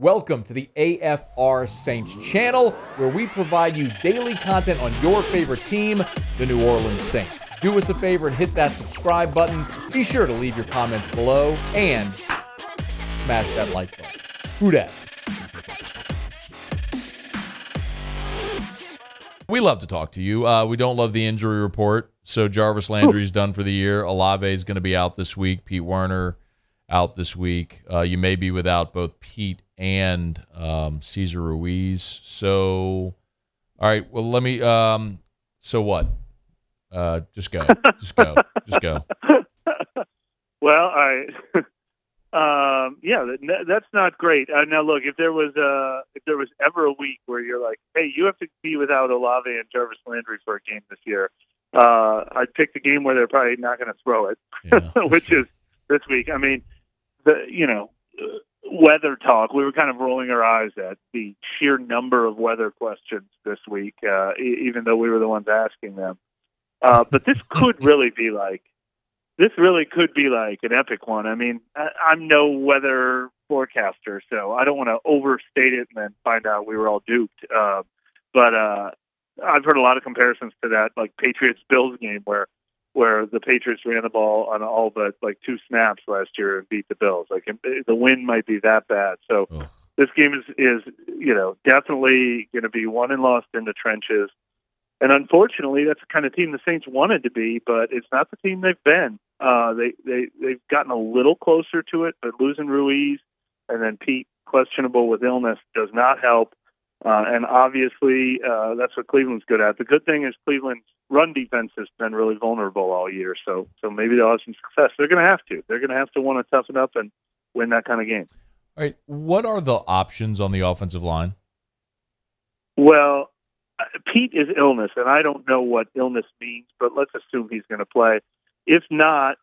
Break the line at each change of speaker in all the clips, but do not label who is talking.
Welcome to the AFR Saints channel, where we provide you daily content on your favorite team, the New Orleans Saints. Do us a favor and hit that subscribe button. Be sure to leave your comments below and smash that like button. Who dat? We love to talk to you. We don't love the injury report. So Jarvis Landry's done for the year. Olave is going to be out this week. Pete Werner out this week. You may be without both Pete and Cesar Ruiz. So, all right. Well, let me. So what? Just go. Just go. Just go.
Well, yeah, that's not great. Now, look, if there was ever a week where you're like, hey, you have to be without Olave and Jarvis Landry for a game this year, I'd pick the game where they're probably not going to throw it,
Yeah,
which is this week. I mean, weather talk, we were kind of rolling our eyes at the sheer number of weather questions this week, even though we were the ones asking them. But this could really be like an epic one. I mean, I'm no weather forecaster, so I don't want to overstate it and then find out we were all duped. But I've heard a lot of comparisons to that, like Patriots-Bills game where the Patriots ran the ball on all but like 2 snaps last year and beat the Bills. Like the wind might be that bad. So This game is definitely going to be won and lost in the trenches. And unfortunately, that's the kind of team the Saints wanted to be, but it's not the team they've been. They've gotten a little closer to it, but losing Ruiz and then Pete questionable with illness does not help. And obviously, that's what Cleveland's good at. The good thing is Cleveland's run defense has been really vulnerable all year, so maybe they'll have some success. They're going to have to. They're going to have to want to toughen up and win that kind of game.
All right. What are the options on the offensive line?
Well, Pete is illness, and I don't know what illness means, but let's assume he's going to play. If not,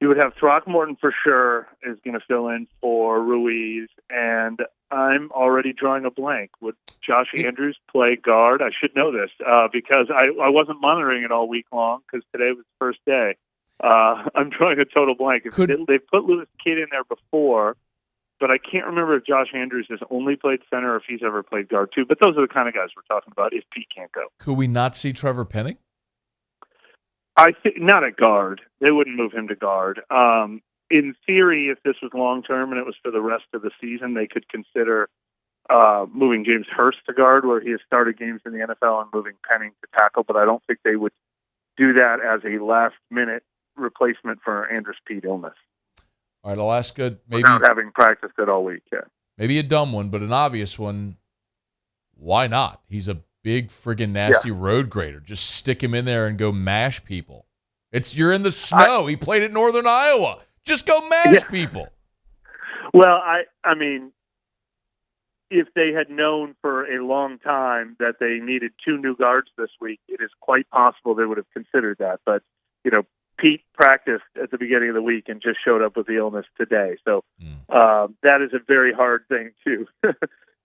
you would have Throckmorton for sure is going to fill in for Ruiz, and I'm already drawing a blank. Would Josh Andrews play guard? I should know this because I wasn't monitoring it all week long because today was the first day. I'm drawing a total blank. They put Lewis Kidd in there before, but I can't remember if Josh Andrews has only played center or if he's ever played guard too. But those are the kind of guys we're talking about if Pete can't go.
Could we not see Trevor Penning?
I think not at guard. They wouldn't move him to guard. In theory, if this was long-term and it was for the rest of the season, they could consider moving James Hurst to guard, where he has started games in the NFL, and moving Penning to tackle. But I don't think they would do that as a last-minute replacement for Andrews Pete illness.
All right, Alaska, maybe
without having practiced it all week. Yeah,
maybe a dumb one, but an obvious one. Why not? He's a big friggin' nasty road grader. Just stick him in there and go mash people. You're in the snow. He played at Northern Iowa. Just go mash people.
Well, I mean, if they had known for a long time that they needed 2 new guards this week, it is quite possible they would have considered that. But, Pete practiced at the beginning of the week and just showed up with the illness today. So that is a very hard thing to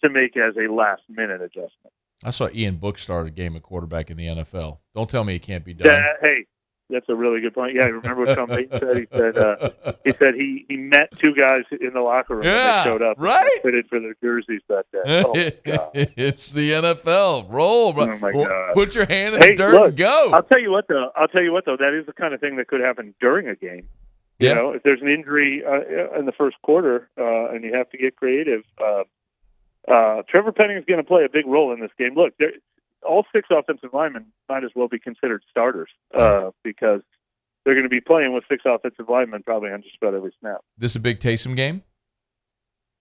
make as a last-minute adjustment.
I saw Ian Book start a game at quarterback in the NFL. Don't tell me it can't be done.
Hey, that's a really good point. Yeah, I remember what Sean Payton said. He said he met 2 guys in the locker room and they showed up and fitted for their jerseys that day. Oh, my God.
It's the NFL. Roll.
Oh, my God.
Put your hand in the dirt and go.
I'll tell you what, though. That is the kind of thing that could happen during a game. You know, if there's an injury in the first quarter and you have to get creative, Trevor Penning is going to play a big role in this game. Look, all 6 offensive linemen might as well be considered starters because they're going to be playing with 6 offensive linemen probably on just about every snap.
This a big Taysom game?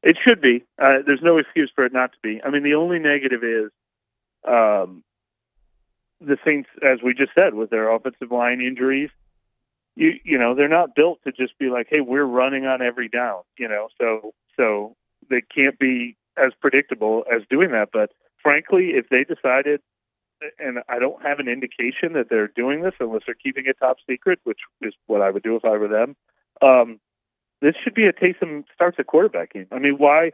It should be. There's no excuse for it not to be. I mean, the only negative is the Saints, as we just said, with their offensive line injuries, they're not built to just be like, hey, we're running on every down, so they can't be as predictable as doing that. But frankly, if they decided, and I don't have an indication that they're doing this unless they're keeping it top secret, which is what I would do if I were them, this should be a Taysom starts a quarterback game. I mean, why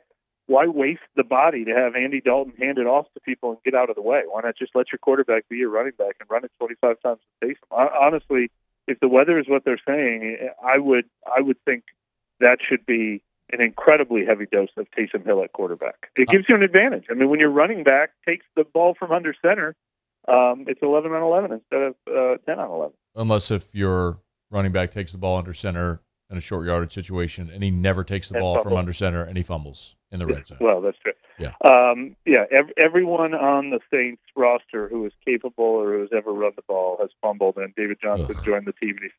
waste the body to have Andy Dalton hand it off to people and get out of the way? Why not just let your quarterback be your running back and run it 25 times with Taysom? Honestly, if the weather is what they're saying, I would think that should be an incredibly heavy dose of Taysom Hill at quarterback. It gives you an advantage. I mean, when your running back takes the ball from under center, it's 11 on 11 instead of 10 on 11.
Unless if your running back takes the ball under center in a short yardage situation, and he never takes the ball from under center, and he fumbles in the red zone.
Well, that's true.
Yeah.
Everyone on the Saints roster who is capable or who has ever run the ball has fumbled. And David Johnson joined the team, and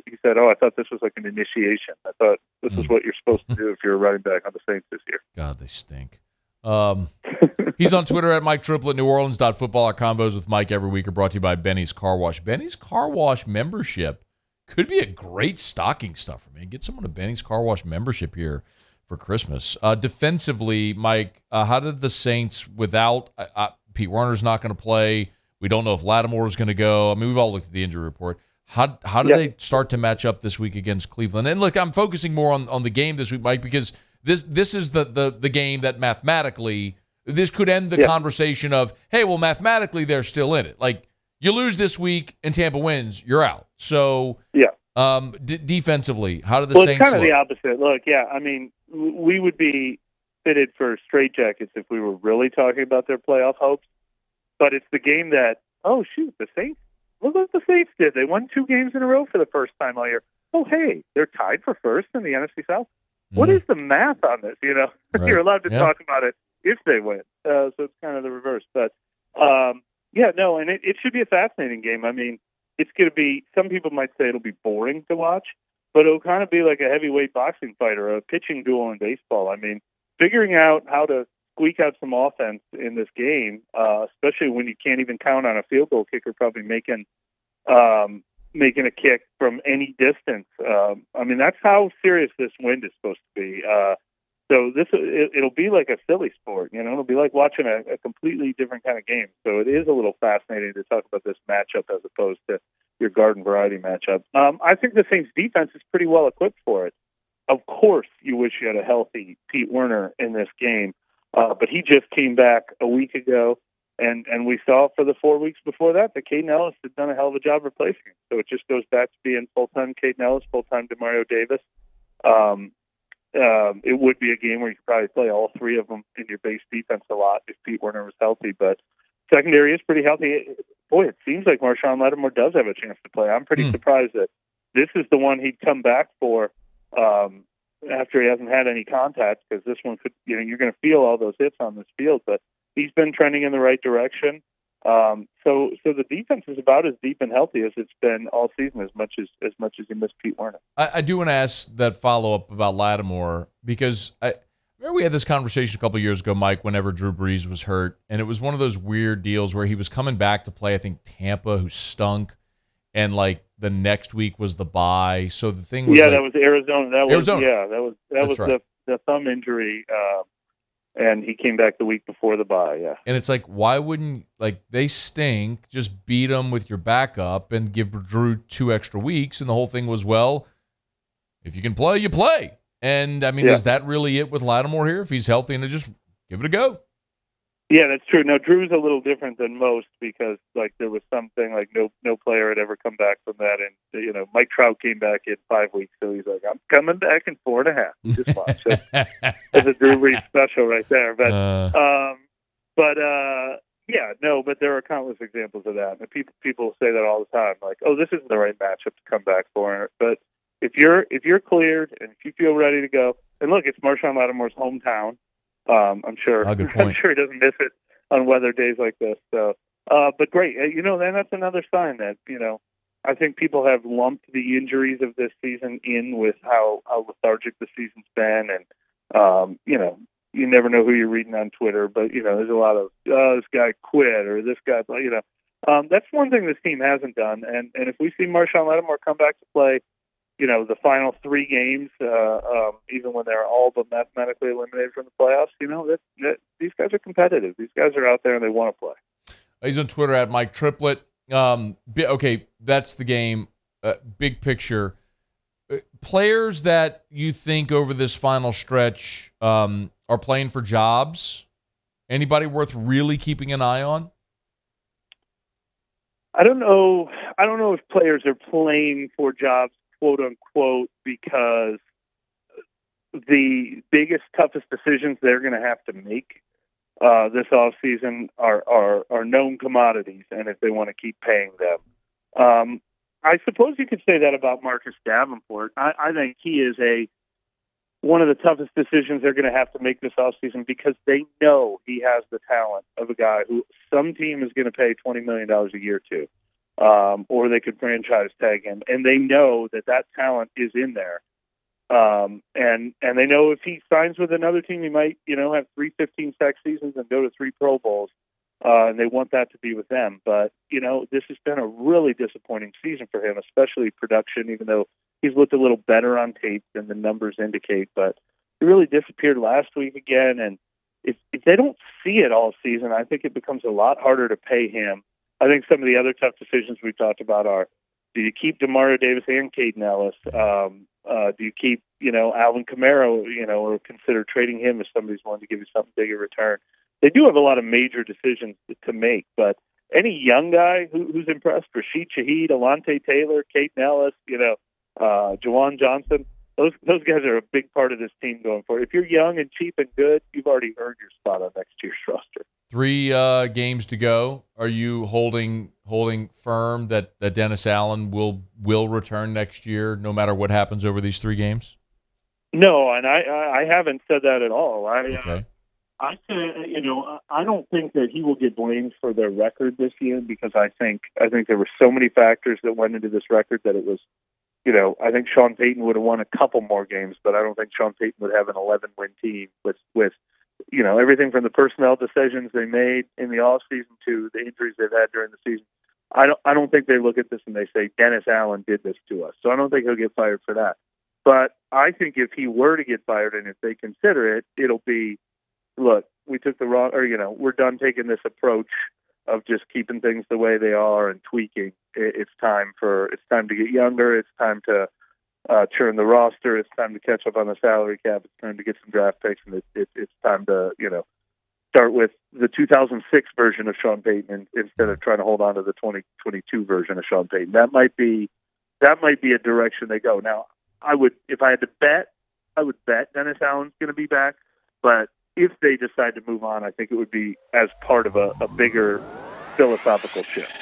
he said, "Oh, I thought this was like an initiation. I thought this is what you're supposed to do if you're a running back on the Saints this year."
God, they stink. He's on Twitter at Mike Triplett. neworleans.football. Our convos with Mike every week are brought to you by Benny's Car Wash. Benny's Car Wash membership could be a great stocking stuffer, man. Get someone a Benny's Car Wash membership here for Christmas. Defensively, Mike, how did the Saints, without Pete Werner's not going to play, we don't know if Lattimore is going to go. I mean, we've all looked at the injury report. How do they start to match up this week against Cleveland? And look, I'm focusing more on the game this week, Mike, because this is the game that mathematically, this could end the conversation of, hey, well, mathematically they're still in it. Like, you lose this week and Tampa wins, you're out. So, defensively, how do the Saints
it's kind of
look?
the opposite. Look, I mean, we would be fitted for straitjackets if we were really talking about their playoff hopes. But it's the game that, oh, shoot, the Saints, look what the Saints did. They won 2 games in a row for the first time all year. Oh, hey, they're tied for first in the NFC South. What is the math on this? You know,
Right.
You're allowed to talk about it if they win. So it's kind of the reverse. But, and it should be a fascinating game. I mean, it's going to be, some people might say it'll be boring to watch, but it'll kind of be like a heavyweight boxing fight or a pitching duel in baseball. I mean, figuring out how to squeak out some offense in this game, especially when you can't even count on a field goal kicker probably making a kick from any distance. I mean, that's how serious this wind is supposed to be. So it'll be like a silly sport, you know. It'll be like watching a completely different kind of game. So it is a little fascinating to talk about this matchup as opposed to your garden variety matchup. I think the Saints defense is pretty well equipped for it. Of course, you wish you had a healthy Pete Werner in this game, but he just came back a week ago, and we saw for the 4 weeks before that Caden Ellis had done a hell of a job replacing him. So it just goes back to being full-time Caden Ellis, full-time DeMario Davis. It would be a game where you could probably play all 3 of them in your base defense a lot if Pete Werner was healthy, but secondary is pretty healthy. Boy, it seems like Marshawn Lattimore does have a chance to play. I'm pretty surprised that this is the one he'd come back for after he hasn't had any contact, because this one could, you're going to feel all those hits on this field, but he's been trending in the right direction. So the defense is about as deep and healthy as it's been all season, as much as you miss Pete Werner.
I do want to ask that follow-up about Lattimore, because I remember we had this conversation a couple of years ago, Mike, whenever Drew Brees was hurt, and it was one of those weird deals where he was coming back to play, I think, Tampa, who stunk, and like the next week was the bye. So the thing was,
that was Arizona. That was
right.
the thumb injury. And he came back the week before the bye,
And it's like, why wouldn't, like, they stink, just beat them with your backup and give Drew 2 extra weeks? And the whole thing was, well, if you can play, you play. And, I mean, is that really it with Lattimore here? If he's healthy, and just give it a go.
Yeah, that's true. Now, Drew's a little different than most because, like, there was something like no player had ever come back from that. And, Mike Trout came back in 5 weeks, so he's like, I'm coming back in 4.5. Just watch it. It's a Drew Brees special right there. But there are countless examples of that. And people say that all the time, like, oh, this isn't the right matchup to come back for. But if you're cleared and if you feel ready to go, and look, it's Marshawn Lattimore's hometown. I'm sure.
Good point.
I'm sure he doesn't miss it on weather days like this. So, but great. Then that's another sign that I think people have lumped the injuries of this season in with how lethargic the season's been, and you never know who you're reading on Twitter, but there's a lot of this guy quit or this guy. That's one thing this team hasn't done, and if we see Marshawn Lattimore come back to play, the final 3 games, even when they're all but mathematically eliminated from the playoffs, these guys are competitive. These guys are out there and they want to play.
He's on Twitter at Mike Triplett. Okay, that's the game. Big picture. Players that you think over this final stretch are playing for jobs? Anybody worth really keeping an eye on?
I don't know if players are playing for jobs, quote unquote, because the biggest, toughest decisions they're going to have to make this offseason are known commodities, and if they want to keep paying them. I suppose you could say that about Marcus Davenport. I think he is one of the toughest decisions they're going to have to make this offseason because they know he has the talent of a guy who some team is going to pay $20 million a year to, or they could franchise tag him. And they know that talent is in there. And they know if he signs with another team, he might, have 3 15-sack seasons and go to 3 Pro Bowls. And they want that to be with them. But, this has been a really disappointing season for him, especially production, even though he's looked a little better on tape than the numbers indicate. But he really disappeared last week again. And if they don't see it all season, I think it becomes a lot harder to pay him. I think some of the other tough decisions we talked about are, do you keep Demario Davis and Caden Ellis? Do you keep, Alvin Kamara, or consider trading him if somebody's willing to give you something big in return? They do have a lot of major decisions to make, but any young guy who's impressed, Rashid Shaheed, Alante Taylor, Caden Ellis, Jawan Johnson, those guys are a big part of this team going forward. If you're young and cheap and good, you've already earned your spot on next year's roster.
3 games to go. Are you holding firm that Dennis Allen will return next year, no matter what happens over these 3 games?
No, and I haven't said that at all.
Okay.
I said, I don't think that he will get blamed for their record this year because I think there were so many factors that went into this record that it was, I think Sean Payton would have won a couple more games, but I don't think Sean Payton would have an 11-win team with everything from the personnel decisions they made in the offseason to the injuries they've had during the season. I don't think they look at this and they say, Dennis Allen did this to us. So I don't think he'll get fired for that. But I think if he were to get fired and if they consider it, it'll be, look, we took the wrong, or, we're done taking this approach of just keeping things the way they are and tweaking. It's time to get younger. It's time to churn the roster. It's time to catch up on the salary cap. It's time to get some draft picks, and it's time to start with the 2006 version of Sean Payton instead of trying to hold on to the 2022 version of Sean Payton. That might be a direction they go. Now, if I had to bet, I would bet Dennis Allen's going to be back, but if they decide to move on, I think it would be as part of a bigger philosophical shift.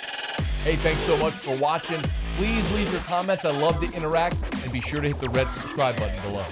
Hey, thanks so much for watching. Please leave your comments. I love to interact, and be sure to hit the red subscribe button below.